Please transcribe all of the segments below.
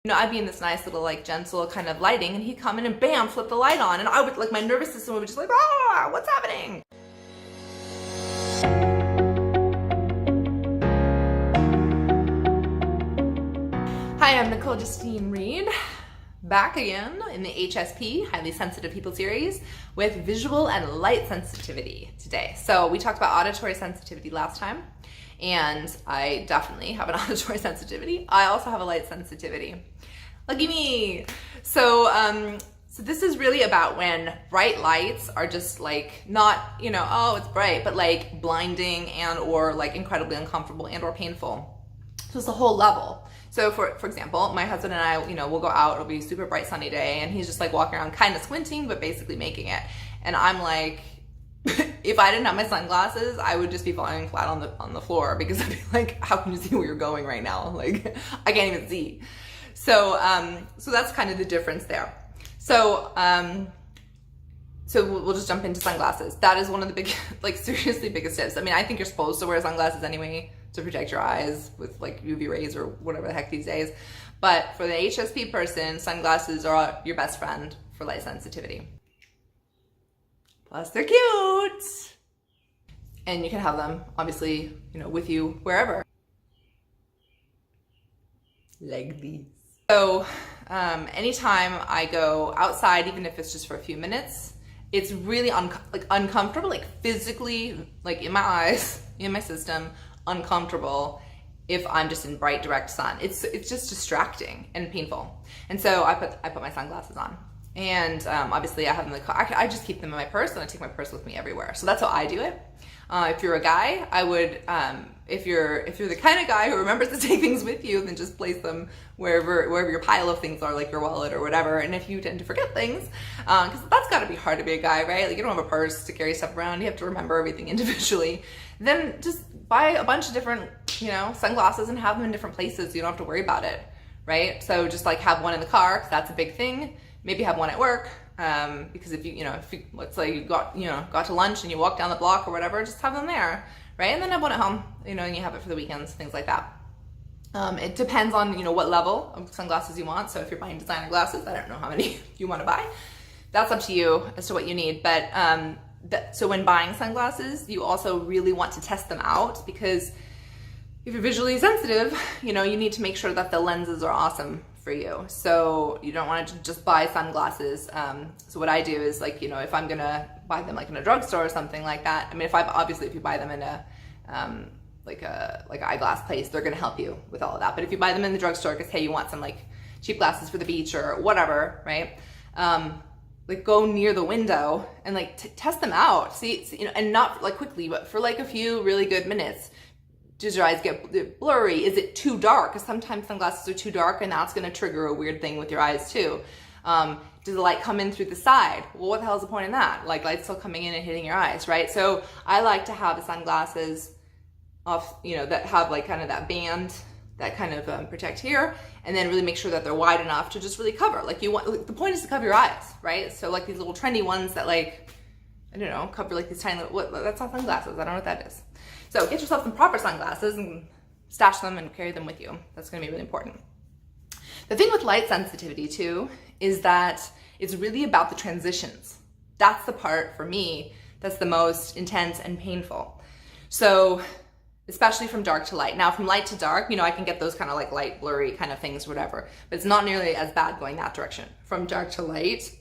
You know, I'd be in this nice little like gentle kind of lighting, and he'd come in and bam, flip the light on, and I would like, my nervous system would be just like, ah, what's happening? Hi, I'm Nicole Justine Reed, back again in the HSP, Highly Sensitive People series, with visual and light sensitivity today. So we talked about auditory sensitivity last time, and I definitely have an auditory sensitivity. I also have a light sensitivity. Lucky me! So this is really about when bright lights are just like not, you know, oh, it's bright, but like blinding and or like incredibly uncomfortable and or painful. So it's a whole level. So for example, my husband and I, you know, we'll go out, it'll be a super bright sunny day, and he's just like walking around kind of squinting, but basically making it. And I'm like, if I didn't have my sunglasses, I would just be falling flat on the floor, because I'd be like, how can you see where you're going right now? Like, I can't even see. So that's kind of the difference there. So we'll just jump into sunglasses. That is one of the big, like seriously biggest tips. I mean, I think you're supposed to wear sunglasses anyway to protect your eyes with like UV rays or whatever the heck these days. But for the HSP person, sunglasses are your best friend for light sensitivity. Plus they're cute. And you can have them obviously, you know, with you wherever. Like these. So anytime I go outside, even if it's just for a few minutes, it's really uncomfortable, like physically, like in my eyes, in my system, uncomfortable if I'm just in bright direct sun. It's just distracting and painful. And so I put my sunglasses on. And obviously I have them in the car. I just keep them in my purse, and I take my purse with me everywhere. So that's how I do it. If you're a guy, I would, if you're the kind of guy who remembers to take things with you, then just place them wherever your pile of things are, like your wallet or whatever. And if you tend to forget things, because that's got to be hard to be a guy, right? Like you don't have a purse to carry stuff around. You have to remember everything individually. Then just buy a bunch of different, you know, sunglasses and have them in different places. So you don't have to worry about it, right? So just like have one in the car, because that's a big thing. Maybe have one at work. Because if you let's say you got to lunch and you walk down the block or whatever, just have them there, right? And then have one at home, you know, and you have it for the weekends, things like that. It depends on, you know, what level of sunglasses you want. So if you're buying designer glasses, I don't know how many you want to buy. That's up to you as to what you need. But so when buying sunglasses, you also really want to test them out, because if you're visually sensitive, you know, you need to make sure that the lenses are awesome for you. So you don't want to just buy sunglasses. So what I do is, like, you know, if I'm gonna buy them like in a drugstore or something like that, I mean, if you buy them in a like an eyeglass place, they're gonna help you with all of that. But if you buy them in the drugstore because, hey, you want some like cheap glasses for the beach or whatever, right? Like go near the window and like test them out, see, you know, and not like quickly, but for like a few really good minutes. Does your eyes get blurry? Is it too dark? Because sometimes sunglasses are too dark, and that's going to trigger a weird thing with your eyes too. Does the light come in through the side? Well, what the hell is the point in that? Like, light's still coming in and hitting your eyes, right? So I like to have the sunglasses off, you know, that have like kind of that band that kind of protect here, and then really make sure that they're wide enough to just really cover. Like the point is to cover your eyes, right? So like these little trendy ones that like, I don't know, cover like these tiny little, that's not sunglasses. I don't know what that is. So get yourself some proper sunglasses and stash them and carry them with you. That's going to be really important. The thing with light sensitivity too is that it's really about the transitions. That's the part for me that's the most intense and painful. So especially from dark to light. Now from light to dark, you know, I can get those kind of like light blurry kind of things or whatever, but it's not nearly as bad going that direction. From dark to light,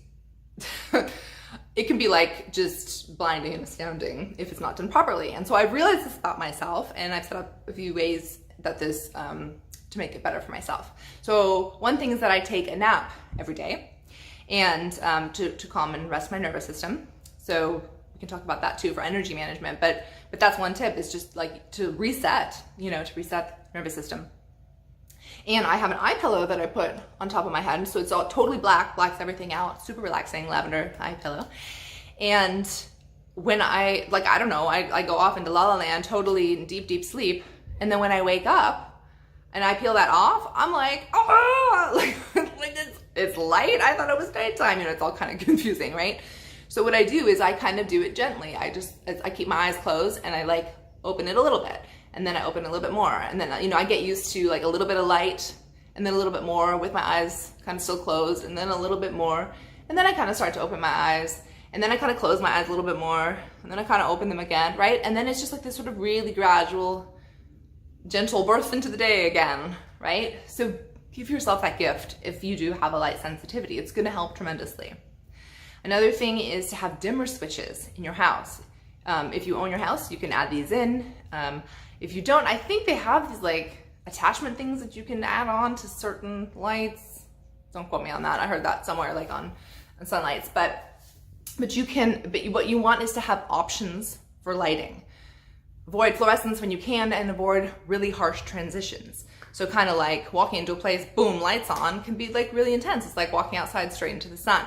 it can be like just blinding and astounding if it's not done properly. And so I've realized this about myself, and I've set up a few ways that this to make it better for myself. So one thing is that I take a nap every day, and to calm and rest my nervous system. So we can talk about that too for energy management, but that's one tip, is just like to reset, you know, to reset the nervous system. And I have an eye pillow that I put on top of my head. So it's all totally black, blacks everything out, super relaxing, lavender eye pillow. And when I don't know, I go off into la la land, totally in deep, deep sleep. And then when I wake up and I peel that off, I'm like, oh, like it's light. I thought it was daytime. You know, it's all kind of confusing, right? So what I do is I kind of do it gently. I keep my eyes closed and I like open it a little bit. And then I open a little bit more. And then, you know, I get used to like a little bit of light and then a little bit more with my eyes kind of still closed, and then a little bit more, and then I kind of start to open my eyes, and then I kind of close my eyes a little bit more, and then I kind of open them again, right? And then it's just like this sort of really gradual, gentle birth into the day again, right? So give yourself that gift if you do have a light sensitivity. It's going to help tremendously. Another thing is to have dimmer switches in your house. If you own your house, you can add these in. If you don't, I think they have these like attachment things that you can add on to certain lights. Don't quote me on that. I heard that somewhere, like on sunlights. But you can. But what you want is to have options for lighting. Avoid fluorescence when you can, and avoid really harsh transitions. So kind of like walking into a place, boom, lights on, can be like really intense. It's like walking outside straight into the sun.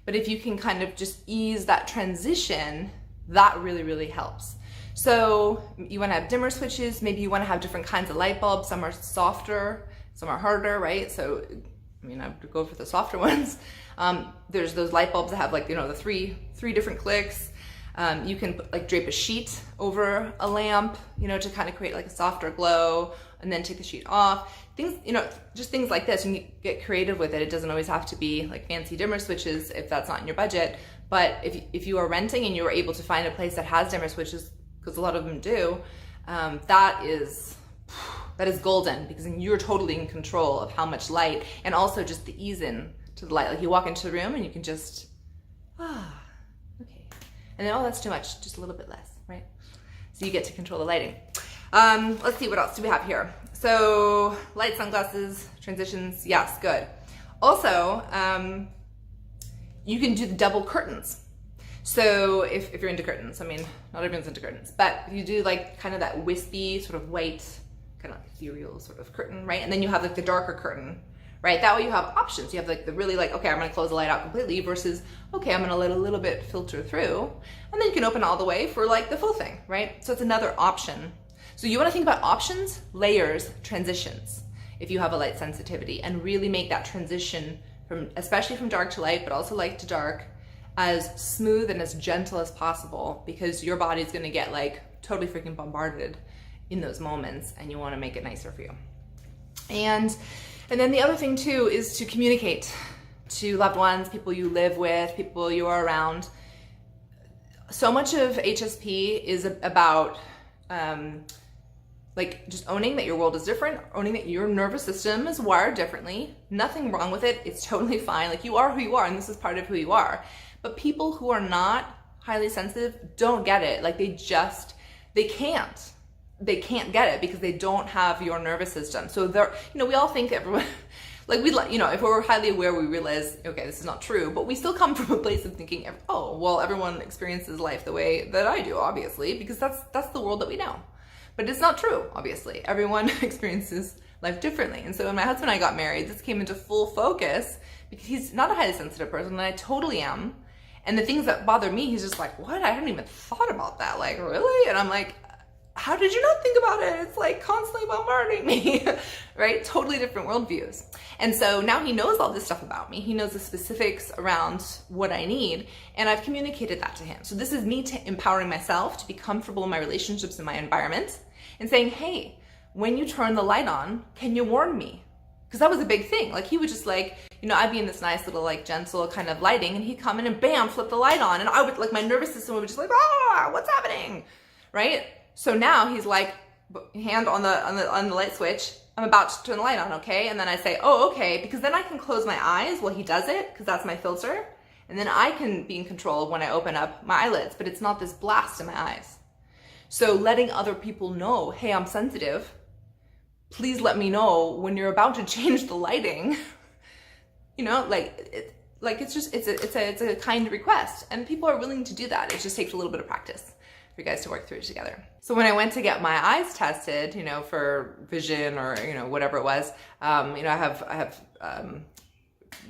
But if you can kind of just ease that transition, that really, really helps. So you want to have dimmer switches. Maybe you want to have different kinds of light bulbs. Some are softer, some are harder, right? So, I mean, I would go for the softer ones. There's those light bulbs that have like, you know, the three different clicks. You can like drape a sheet over a lamp, you know, to kind of create like a softer glow, and then take the sheet off. Things, you know, just things like this. You can get creative with it. It doesn't always have to be like fancy dimmer switches if that's not in your budget. But if you are renting and you are able to find a place that has dimmer switches, because a lot of them do, that is golden, because then you're totally in control of how much light, and also just the ease in to the light. Like you walk into the room and you can just, okay. And then, oh, that's too much, just a little bit less, right? So you get to control the lighting. Let's see, what else do we have here? So light sunglasses, transitions, yes, good. Also, you can do the double curtains. So if you're into curtains, I mean, not everyone's into curtains, but you do like kind of that wispy sort of white, kind of ethereal sort of curtain, right? And then you have like the darker curtain, right? That way you have options. You have like the really like, okay, I'm gonna close the light out completely, versus, okay, I'm gonna let a little bit filter through, and then you can open all the way for like the full thing, right? So it's another option. So you wanna think about options, layers, transitions, if you have a light sensitivity, and really make that transition from, especially from dark to light, but also light to dark, as smooth and as gentle as possible, because your body's gonna get like totally freaking bombarded in those moments, and you wanna make it nicer for you. And then the other thing too is to communicate to loved ones, people you live with, people you are around. So much of HSP is about like just owning that your world is different, owning that your nervous system is wired differently. Nothing wrong with it. It's totally fine. Like you are who you are, and this is part of who you are. But people who are not highly sensitive don't get it. Like they can't get it because they don't have your nervous system. So they're, you know, we all think everyone, like you know, if we're highly aware, we realize, okay, this is not true, but we still come from a place of thinking, oh, well, everyone experiences life the way that I do, obviously, because that's the world that we know. But it's not true, obviously. Everyone experiences life differently. And so when my husband and I got married, this came into full focus because he's not a highly sensitive person, and I totally am. And the things that bother me, he's just like, what? I hadn't even thought about that. Like, really? And I'm like, how did you not think about it? It's like constantly bombarding me, right? Totally different worldviews. And so now he knows all this stuff about me. He knows the specifics around what I need, and I've communicated that to him. So this is me empowering myself to be comfortable in my relationships and my environment, and saying, hey, when you turn the light on, can you warn me? Because that was a big thing. Like he would just like, you know, I'd be in this nice little like gentle kind of lighting, and he'd come in and bam, flip the light on, and I would like, my nervous system would be just like, what's happening, right? So now he's like, hand on the light switch, I'm about to turn the light on, okay? And then I say, oh, okay, because then I can close my eyes while he does it, because that's my filter, and then I can be in control when I open up my eyelids, but it's not this blast in my eyes. So letting other people know, hey, I'm sensitive, please let me know when you're about to change the lighting. You know, it's a kind request, and people are willing to do that. It just takes a little bit of practice for you guys to work through it together. So when I went to get my eyes tested, you know, for vision or, you know, whatever it was, you know, I have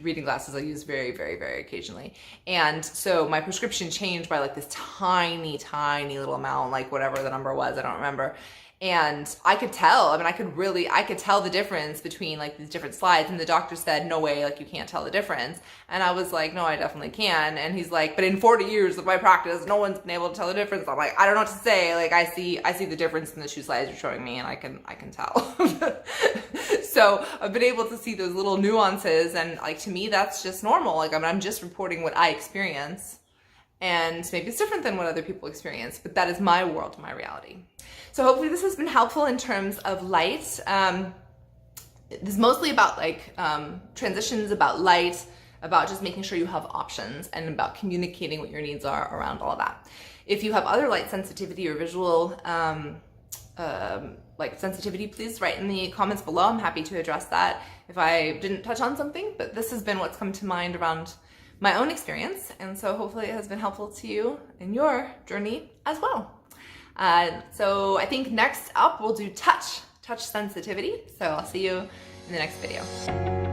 reading glasses I use very, very, very occasionally. And so my prescription changed by like this tiny, tiny little amount, like whatever the number was, I don't remember. And I could tell, I mean, I could tell the difference between like these different slides, and the doctor said, no way, like you can't tell the difference. And I was like, no, I definitely can. And he's like, but in 40 years of my practice, no one's been able to tell the difference. I'm like, I don't know what to say. Like I see the difference in the shoe slides you're showing me, and I can tell. So I've been able to see those little nuances, and like to me, that's just normal. Like I'm just reporting what I experience. And maybe it's different than what other people experience, but that is my world, my reality. So hopefully this has been helpful in terms of light. This is mostly about like transitions, about light, about just making sure you have options, and about communicating what your needs are around all of that. If you have other light sensitivity or visual like sensitivity, please write in the comments below. I'm happy to address that if I didn't touch on something, but this has been what's come to mind around my own experience, and so hopefully it has been helpful to you in your journey as well. So I think next up we'll do touch sensitivity. So I'll see you in the next video.